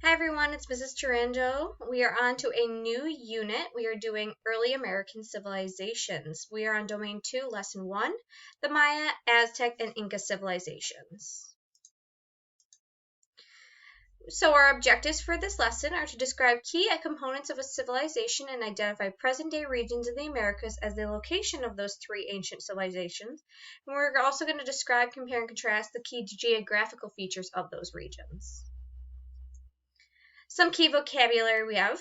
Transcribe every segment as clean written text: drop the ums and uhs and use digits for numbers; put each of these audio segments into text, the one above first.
Hi everyone, it's Mrs. Taranjo. We are on to a new unit. We are doing Early American Civilizations. We are on Domain 2, Lesson 1, the Maya, Aztec, and Inca civilizations. So our objectives for this lesson are to describe key components of a civilization and identify present-day regions in the Americas as the location of those three ancient civilizations. And we're also going to describe, compare, and contrast the key geographical features of those regions. Some key vocabulary we have.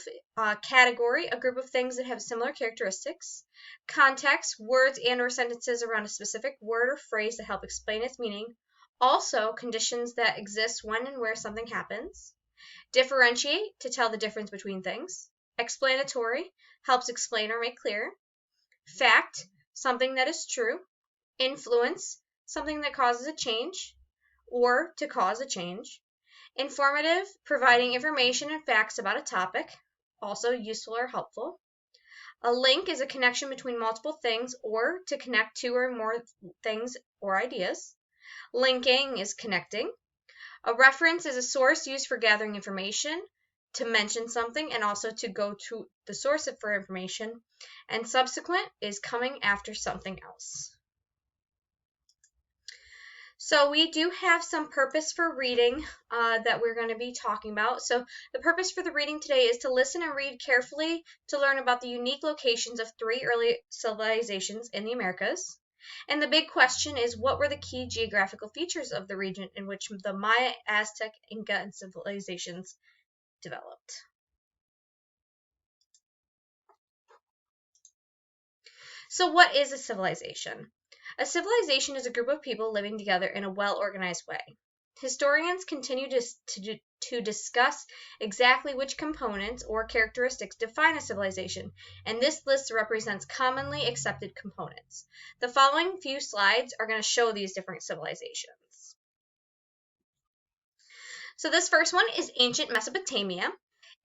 Category, a group of things that have similar characteristics. Context, words and or sentences around a specific word or phrase that help explain its meaning. Also, conditions that exist when and where something happens. Differentiate, to tell the difference between things. Explanatory, helps explain or make clear. Fact, something that is true. Influence, something that causes a change or to cause a change. Informative, providing information and facts about a topic, also useful or helpful. A link is a connection between multiple things or to connect two or more things or ideas. Linking is connecting. A reference is a source used for gathering information, to mention something, and also to go to the source for information. And subsequent is coming after something else. So we do have some purpose for reading that we're going to be talking about. So the purpose for the reading today is to listen and read carefully to learn about the unique locations of three early civilizations in the Americas. And the big question is, what were the key geographical features of the region in which the Maya, Aztec, Inca, and civilizations developed? So what is a civilization? A civilization is a group of people living together in a well-organized way. Historians continue to discuss exactly which components or characteristics define a civilization, and this list represents commonly accepted components. The following few slides are going to show these different civilizations. So this first one is ancient Mesopotamia.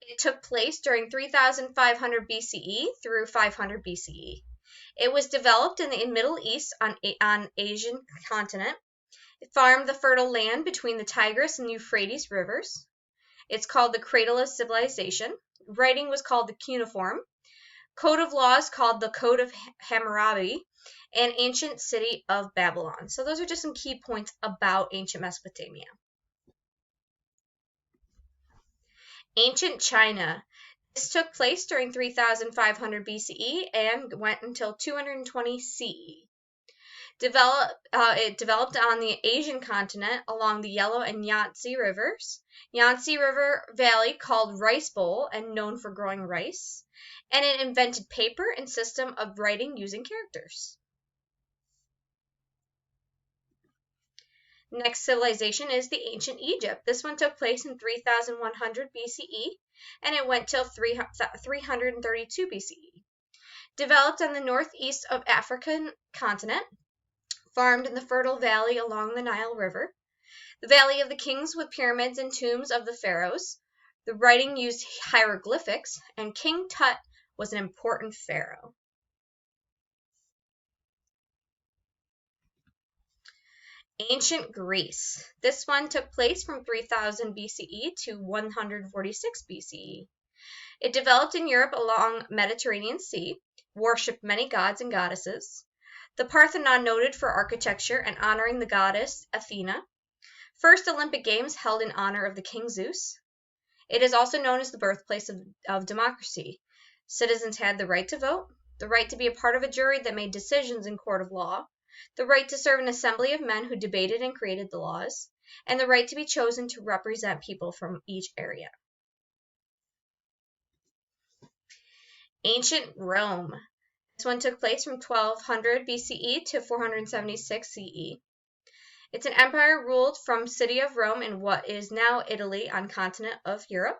It took place during 3500 BCE through 500 BCE. It was developed in the Middle East on Asian continent. It farmed the fertile land between the Tigris and Euphrates rivers. It's called the cradle of civilization. Writing was called the cuneiform. Code of laws called the Code of Hammurabi, and ancient city of Babylon. So those are just some key points about ancient Mesopotamia. Ancient China. This took place during 3500 BCE and went until 220 CE. It developed on the Asian continent along the Yellow and Yangtze rivers. Yangtze River Valley called Rice Bowl and known for growing rice. And it invented paper and system of writing using characters. Next civilization is the ancient Egypt. This one took place in 3100 BCE and it went till 332 BCE. Developed on the northeast of African continent, farmed in the fertile valley along the Nile River, the Valley of the Kings with pyramids and tombs of the pharaohs. The writing used hieroglyphics, and King Tut was an important pharaoh. Ancient Greece. This one took place from 3000 BCE to 146 BCE. It developed in Europe along Mediterranean Sea, worshipped many gods and goddesses. The Parthenon noted for architecture and honoring the goddess Athena. First Olympic Games held in honor of the king Zeus. It is also known as the birthplace of democracy. Citizens had the right to vote, the right to be a part of a jury that made decisions in court of law, the right to serve an assembly of men who debated and created the laws, and the right to be chosen to represent people from each area. Ancient Rome. This one took place from 1200 BCE to 476 CE. It's an empire ruled from city of Rome in what is now Italy on continent of Europe.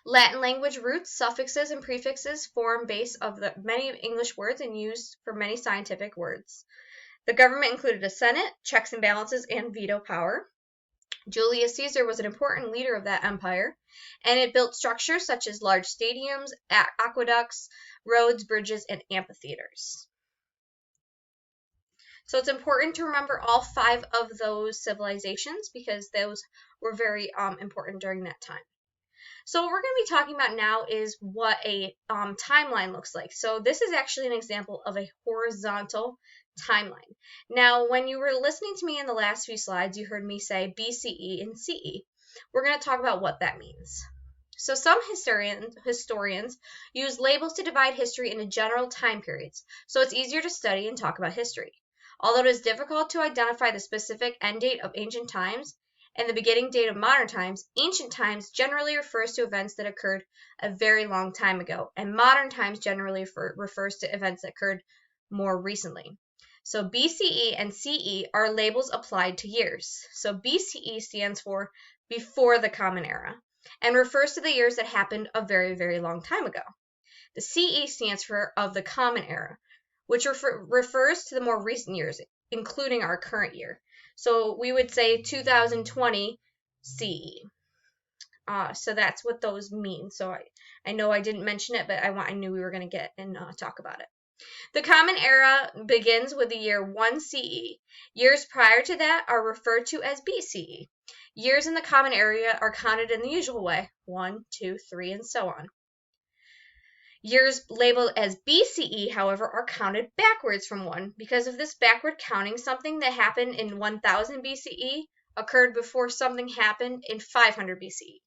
Latin language roots, suffixes, and prefixes form base of the many English words and used for many scientific words. The government included a senate, checks and balances, and veto power. Julius Caesar was an important leader of that empire, and it built structures such as large stadiums, aqueducts, roads, bridges, and amphitheaters. So it's important to remember all 5 of those civilizations because those were very important during that time. So what we're going to be talking about now is what a timeline looks like. So this is actually an example of a horizontal timeline. Now, when you were listening to me in the last few slides, you heard me say BCE and CE. We're going to talk about what that means. So some historians use labels to divide history into general time periods, so it's easier to study and talk about history. Although it is difficult to identify the specific end date of ancient times and the beginning date of modern times, ancient times generally refers to events that occurred a very long time ago, and modern times generally refers to events that occurred more recently. So BCE and CE are labels applied to years. So BCE stands for before the Common Era and refers to the years that happened a very, very long time ago. The CE stands for of the Common Era, which refers to the more recent years, including our current year. So we would say 2020 CE. So that's what those mean. So I know I didn't mention it, but I knew we were going to get and talk about it. The Common Era begins with the year 1 CE. Years prior to that are referred to as BCE. Years in the Common Era are counted in the usual way, 1, 2, 3, and so on. Years labeled as BCE, however, are counted backwards from 1. Because of this backward counting, something that happened in 1000 BCE occurred before something happened in 500 BCE.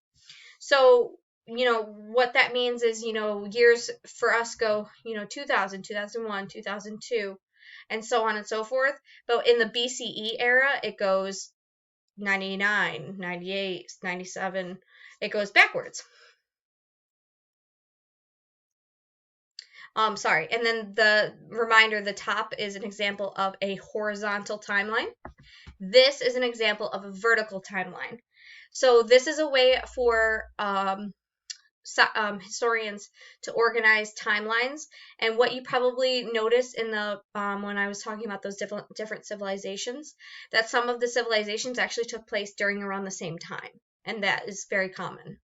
So, what that means is, years for us go, 2000, 2001, 2002, and so on and so forth. But in the BCE era, it goes 99, 98, 97. It goes backwards. Sorry. And then the reminder, the top is an example of a horizontal timeline. This is an example of a vertical timeline. So this is a way for historians to organize timelines. And what you probably noticed in the when I was talking about those different civilizations, that some of the civilizations actually took place during around the same time, and that is very common.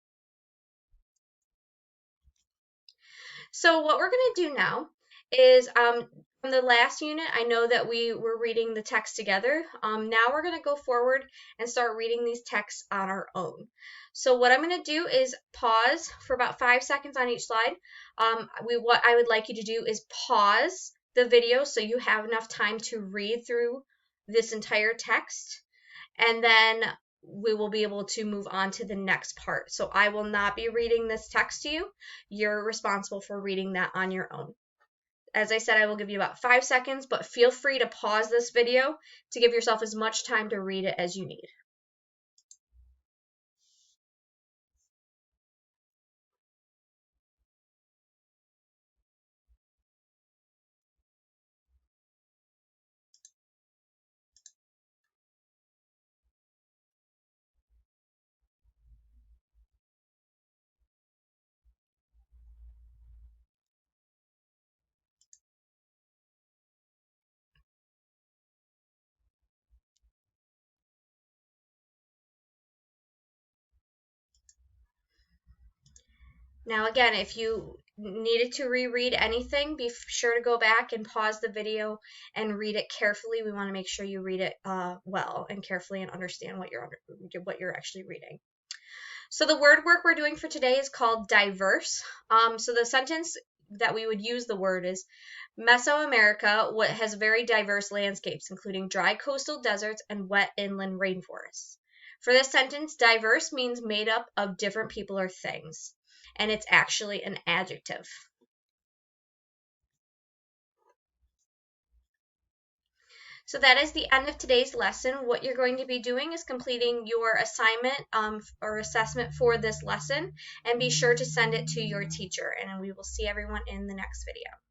So what we're going to do now is from the last unit, I know that we were reading the text together. Now we're going to go forward and start reading these texts on our own. So what I'm going to do is pause for about 5 seconds on each slide. What I would like you to do is pause the video so you have enough time to read through this entire text, and then we will be able to move on to the next part. So I will not be reading this text to you. You're responsible for reading that on your own. As I said, I will give you about 5 seconds, but feel free to pause this video to give yourself as much time to read it as you need. Now again, if you needed to reread anything, be sure to go back and pause the video and read it carefully. We want to make sure you read it well and carefully and understand what you're actually reading. So the word work we're doing for today is called diverse. So the sentence that we would use the word is Mesoamerica has very diverse landscapes, including dry coastal deserts and wet inland rainforests. For this sentence, diverse means made up of different people or things, and it's actually an adjective. So that is the end of today's lesson. What you're going to be doing is completing your assignment or assessment for this lesson, and be sure to send it to your teacher, and we will see everyone in the next video.